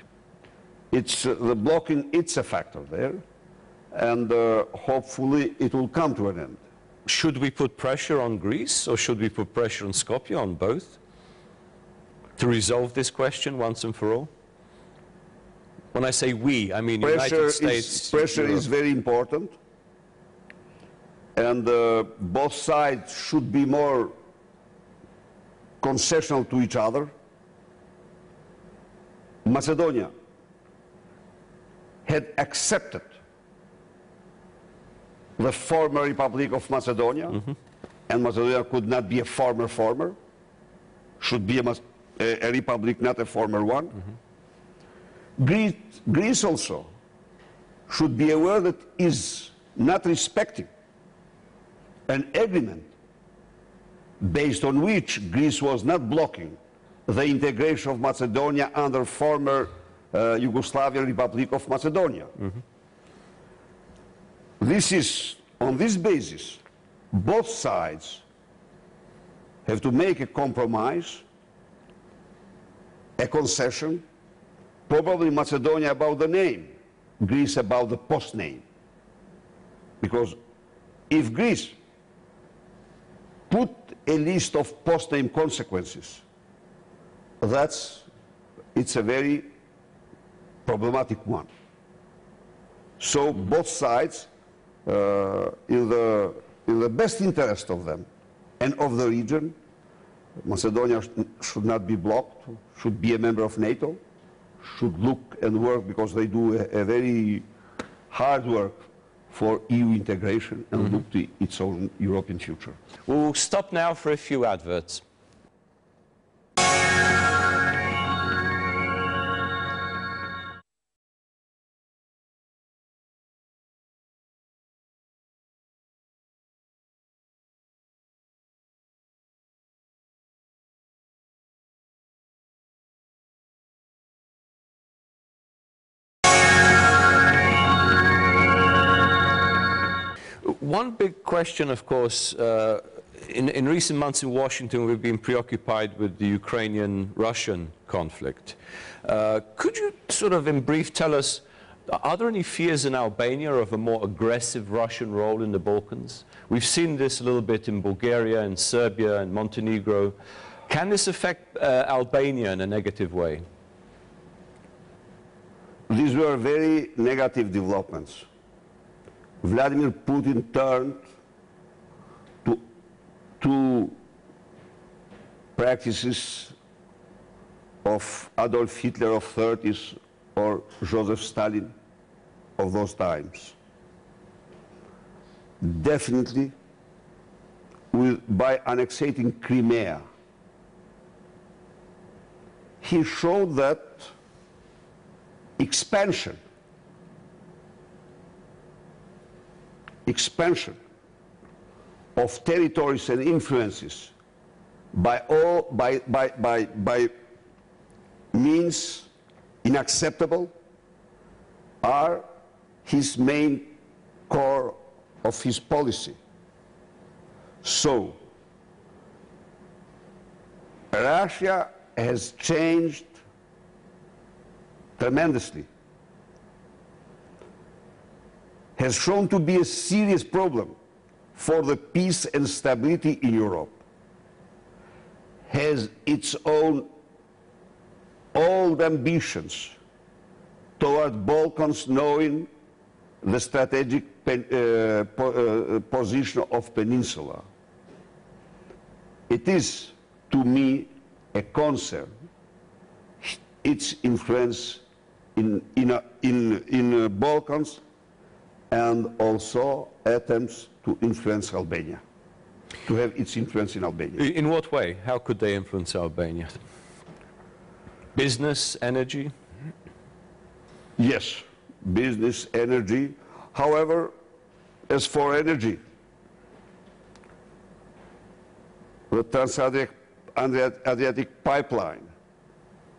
It's the blocking, it's a factor there, and hopefully it will come to an end. Should we put pressure on Greece, or should we put pressure on Skopje, on both, to resolve this question once and for all? When I say we, I mean United States. Pressure is very important, and both sides should be more concessional to each other. Macedonia had accepted the former Republic of Macedonia, and Macedonia could not be a former, should be a republic, not a former one. Greece also should be aware that is not respecting an agreement based on which Greece was not blocking the integration of Macedonia under former Yugoslavian Republic of Macedonia. This is, on this basis, both sides have to make a compromise, a concession, probably Macedonia about the name, Greece about the post name. Because if Greece put a list of post name consequences, it's a very problematic one. So both sides, in the best interest of them and of the region, Macedonia should not be blocked, should be a member of NATO, should look and work, because they do a very hard work for EU integration and look to its own European future. We'll stop now for a few adverts. One big question, of course, in recent months in Washington, we've been preoccupied with the Ukrainian-Russian conflict. Could you sort of in brief tell us, are there any fears in Albania of a more aggressive Russian role in the Balkans? We've seen this a little bit in Bulgaria and Serbia and Montenegro. Can this affect Albania in a negative way? These were very negative developments. Vladimir Putin turned to two practices of Adolf Hitler of 30s or Joseph Stalin of those times. Definitely, by annexating Crimea he showed that expansion of territories and influences by means unacceptable are his main core of his policy. So, Russia has changed tremendously, has shown to be a serious problem for the peace and stability in Europe, has its own old ambitions toward Balkans, knowing the strategic position of peninsula. It is, to me, a concern, its influence in Balkans, and also attempts to influence Albania, to have its influence in Albania. In what way? How could they influence Albania? Business, energy? Yes, business, energy. However, as for energy, the Trans-Adriatic pipeline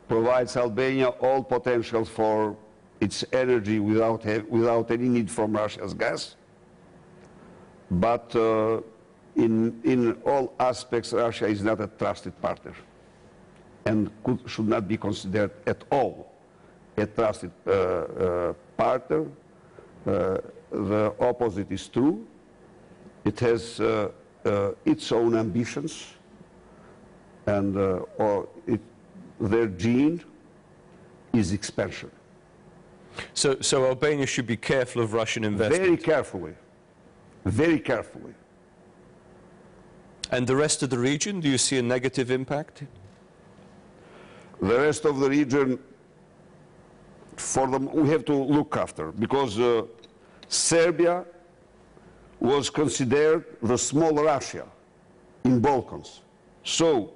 provides Albania all potential for its energy without any need from Russia's gas. But in all aspects, Russia is not a trusted partner and should not be considered at all a trusted partner. The opposite is true. It has its own ambitions, and their gene is expansion. So Albania should be careful of Russian investment? Very carefully. Very carefully. And the rest of the region, do you see a negative impact? The rest of the region, for them, we have to look after, because Serbia was considered the small Russia in Balkans. So,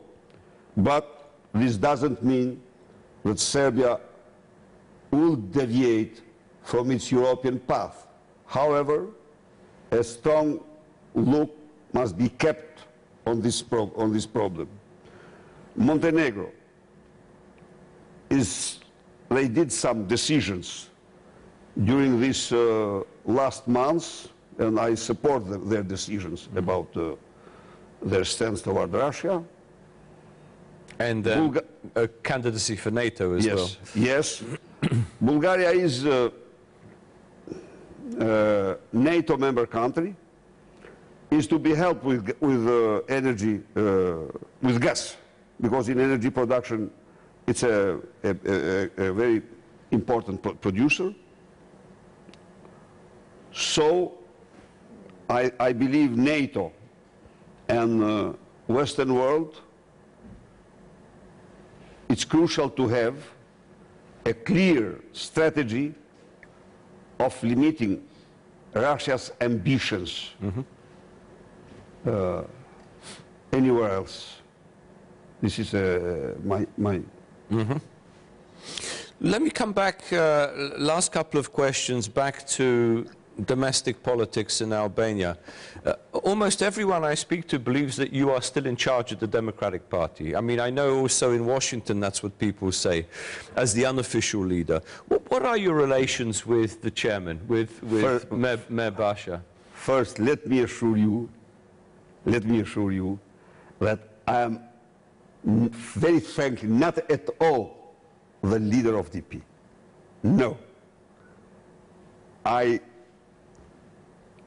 but this doesn't mean that Serbia will deviate from its European path. However, a strong look must be kept on this problem. Montenegro they did some decisions during these last months, and I support their decisions about their stance toward Russia. And a candidacy for NATO as well. Yes. Bulgaria is a NATO member country, is to be helped with energy, with gas, because in energy production it's a very important producer. So I believe NATO and Western world, it's crucial to have a clear strategy of limiting Russia's ambitions anywhere else. This is my Let me come back, last couple of questions, back to domestic politics in Albania. Almost everyone I speak to believes that you are still in charge of the Democratic Party. I mean, I know also in Washington that's what people say, as the unofficial leader. What are your relations with the chairman, with Mayor Basha? First, let me assure you that I am very frankly not at all the leader of DP. No. I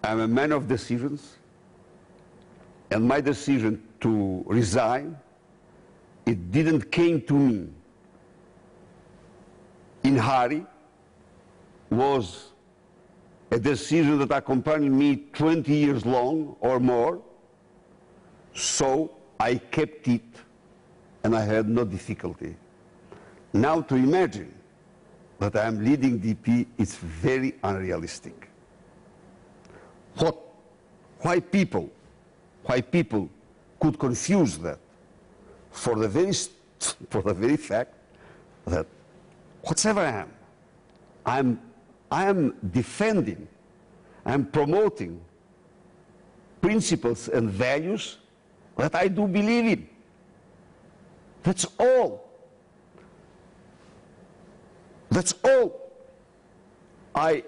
am a man of decisions, and my decision to resign, it didn't came to me in hurry, was a decision that accompanied me 20 years long or more, so I kept it and I had no difficulty. Now to imagine that I am leading DP is very unrealistic. Why people could confuse that? For the very fact that whatever I am defending, I'm promoting principles and values that I do believe in. That's all. That's all. I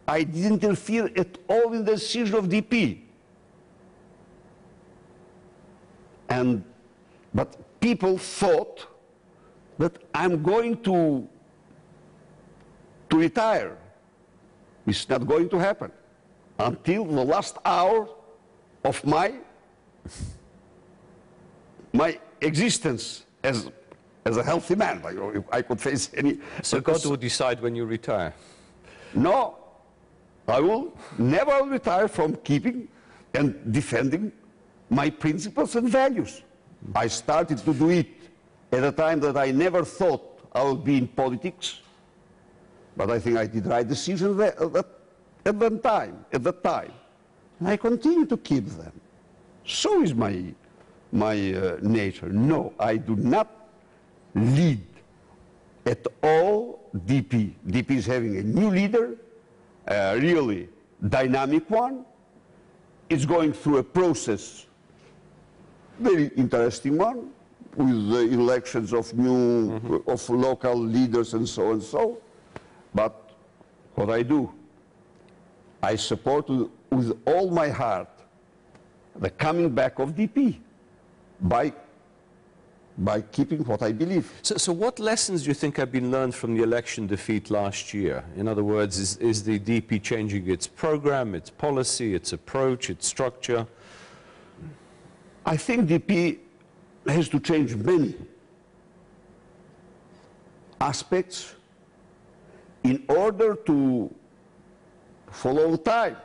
didn't interfere at all in the decision of DP. But people thought that I'm going to retire. It's not going to happen until the last hour of my existence as a healthy man. I could face any... So God will decide when you retire? No, I will never retire from keeping and defending my principles and values. I started to do it at a time that I never thought I would be in politics, but I think I did the right decision at that time. And I continue to keep them. So is my nature. No, I do not lead at all DP. DP is having a new leader, a really dynamic one. It's going through a process, very interesting one, with the elections of new, of local leaders and so and so. But what I do, I support with all my heart the coming back of DP by keeping what I believe. So what lessons do you think have been learned from the election defeat last year? In other words, is the DP changing its program, its policy, its approach, its structure? I think DP has to change many aspects in order to follow time.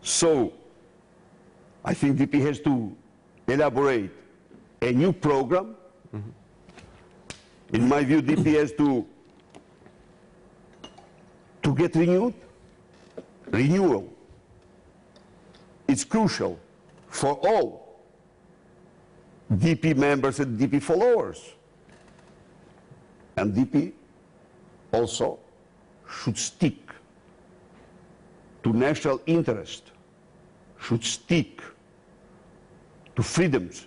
So I think DP has to elaborate a new program. In my view, DP has to get renewal. It's crucial for all DP members and DP followers. And DP also should stick to national interest, should stick to freedoms,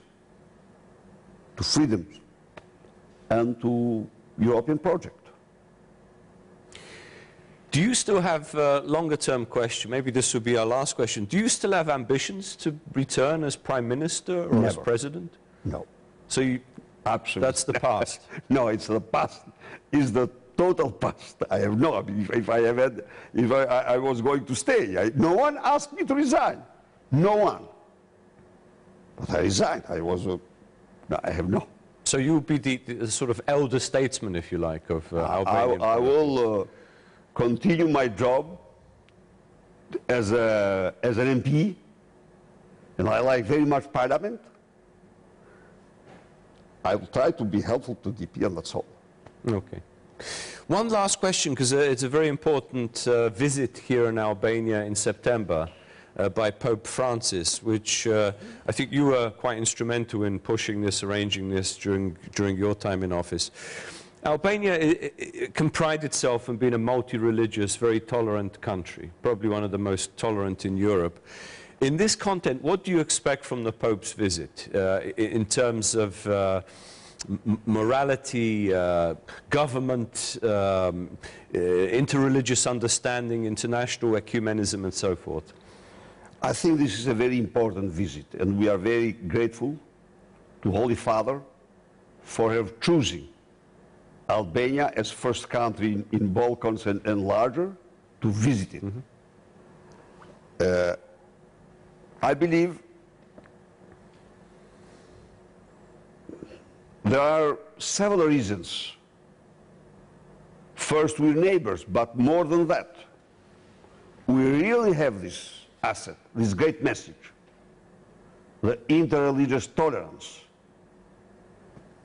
and to European project. Do you still have a longer-term question? Maybe this would be our last question. Do you still have ambitions to return as Prime Minister or as President? No. So you, absolutely, that's the past? No, it's the past. It's the total past. I have no, I mean, if I was going to stay, no one asked me to resign. No one. But I resigned. No, I have no. So you would be the sort of elder statesman, if you like, of Albania. I will continue my job as an MP, and I like very much Parliament. I will try to be helpful to DP, and that's all. Okay. One last question, because it's a very important visit here in Albania in September by Pope Francis, which I think you were quite instrumental in pushing this, arranging this during your time in office. Albania it can pride itself on being a multi-religious, very tolerant country, probably one of the most tolerant in Europe. In this content, what do you expect from the Pope's visit in terms of morality, government, interreligious understanding, international ecumenism, and so forth? I think this is a very important visit, and we are very grateful to Holy Father for her choosing Albania as first country in Balkans and larger to visit it. I believe there are several reasons. First, we're neighbors, but more than that, we really have this asset, this great message, the interreligious tolerance.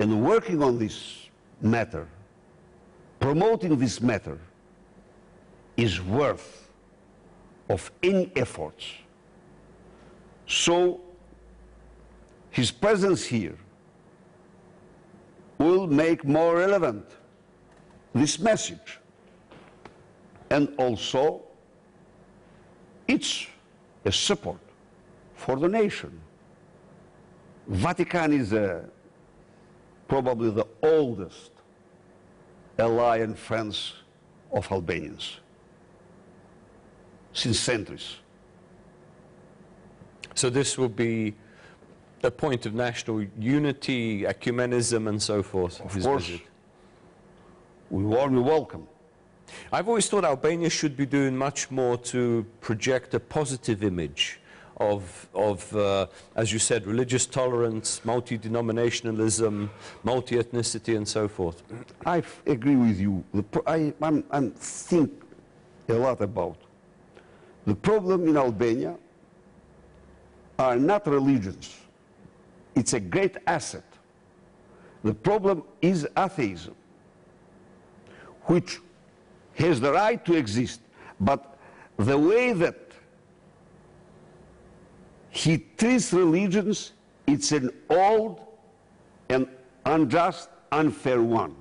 And working on this matter, promoting this matter, is worth of any efforts. So his presence here will make more relevant this message. And also, it's a support for the nation. Vatican is probably the oldest ally and friends of Albanians since centuries. So this will be a point of national unity, ecumenism, and so forth. Of course, we warmly welcome. I've always thought Albania should be doing much more to project a positive image of as you said, religious tolerance, multi-denominationalism, multi-ethnicity, and so forth. I agree with you. I think a lot about. The problem in Albania are not religions. It's a great asset. The problem is atheism, which has the right to exist, but the way that he treats religions, it's an old and unjust, unfair one.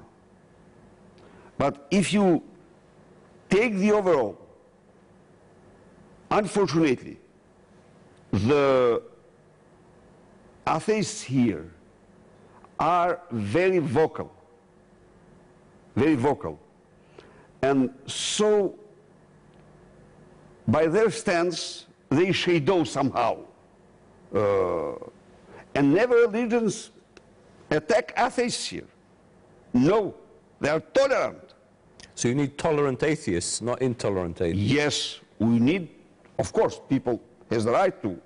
But if you take the overall, unfortunately, the atheists here are very vocal, very vocal. And so, by their stance, they shadow somehow. And never religions attack atheists here. No, they are tolerant. So you need tolerant atheists, not intolerant atheists. Yes, we need, of course, people has the right to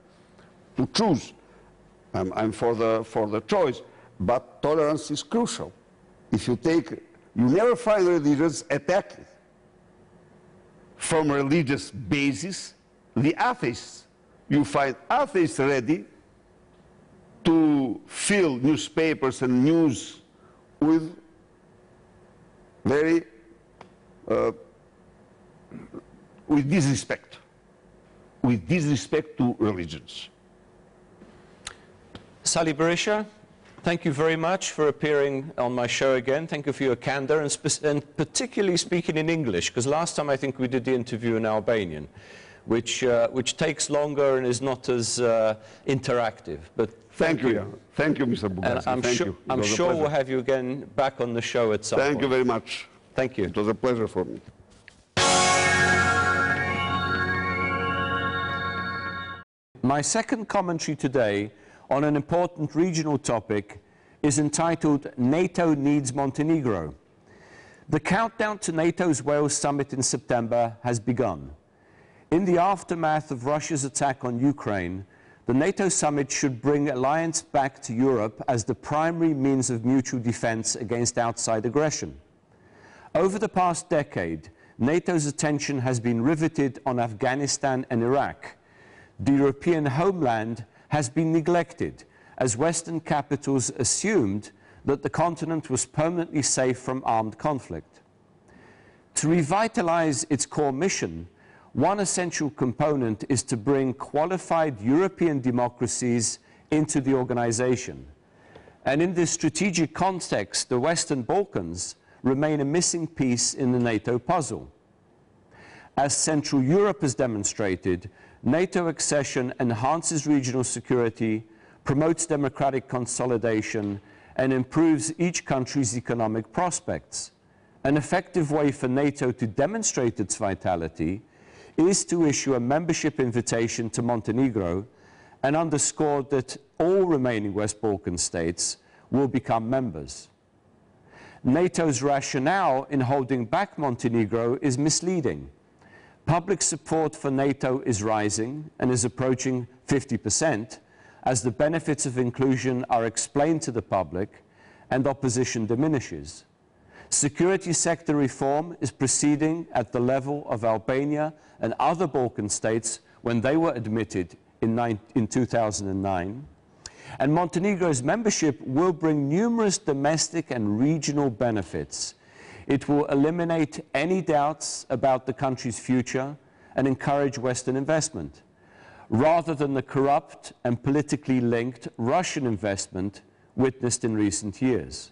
choose. I'm for the choice, but tolerance is crucial. If you take, you never find religions attacking from religious basis the atheists. You find atheists ready to fill newspapers and news with very with disrespect to religions. Sali Berisha, thank you very much for appearing on my show again. Thank you for your candor and particularly speaking in English, because last time I think we did the interview in Albanian, which takes longer and is not as interactive. But thank you. Thank you, Mr. BUGAJSKI. I'm sure we'll have you again back on the show at some point. Thank you very much. Thank you. It was a pleasure for me. My second commentary today on an important regional topic is entitled NATO Needs Montenegro. The countdown to NATO's Wales summit in September has begun. In the aftermath of Russia's attack on Ukraine, the NATO summit should bring alliance back to Europe as the primary means of mutual defense against outside aggression. Over the past decade, NATO's attention has been riveted on Afghanistan and Iraq. The European homeland has been neglected as Western capitals assumed that the continent was permanently safe from armed conflict. To revitalize its core mission, one essential component is to bring qualified European democracies into the organization. And in this strategic context, the Western Balkans remain a missing piece in the NATO puzzle. As Central Europe has demonstrated, NATO accession enhances regional security, promotes democratic consolidation, and improves each country's economic prospects. An effective way for NATO to demonstrate its vitality is to issue a membership invitation to Montenegro and underscore that all remaining West Balkan states will become members. NATO's rationale in holding back Montenegro is misleading. Public support for NATO is rising and is approaching 50% as the benefits of inclusion are explained to the public and opposition diminishes. Security sector reform is proceeding at the level of Albania and other Balkan states when they were admitted in 2009. And Montenegro's membership will bring numerous domestic and regional benefits. It will eliminate any doubts about the country's future and encourage Western investment, rather than the corrupt and politically linked Russian investment witnessed in recent years.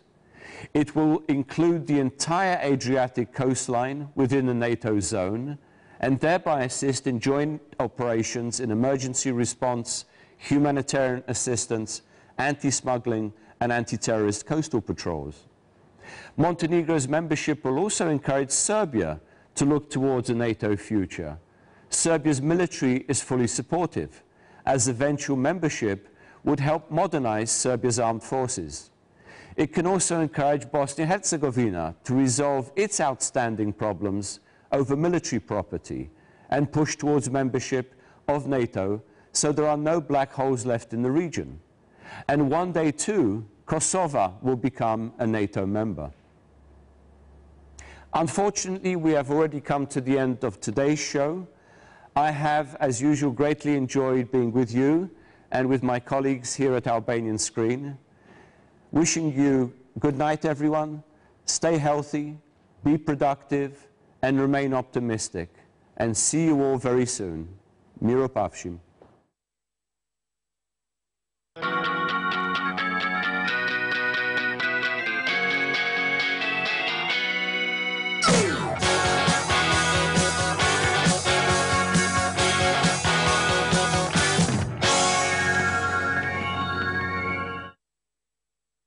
It will include the entire Adriatic coastline within the NATO zone and thereby assist in joint operations in emergency response, humanitarian assistance, anti-smuggling and anti-terrorist coastal patrols. Montenegro's membership will also encourage Serbia to look towards a NATO future. Serbia's military is fully supportive, as eventual membership would help modernize Serbia's armed forces. It can also encourage Bosnia-Herzegovina to resolve its outstanding problems over military property and push towards membership of NATO so there are no black holes left in the region. And one day, too, Kosovo will become a NATO member. Unfortunately, we have already come to the end of today's show. I have, as usual, greatly enjoyed being with you and with my colleagues here at Albanian Screen. Wishing you good night, everyone. Stay healthy, be productive, and remain optimistic. And see you all very soon. Miro Pavshim.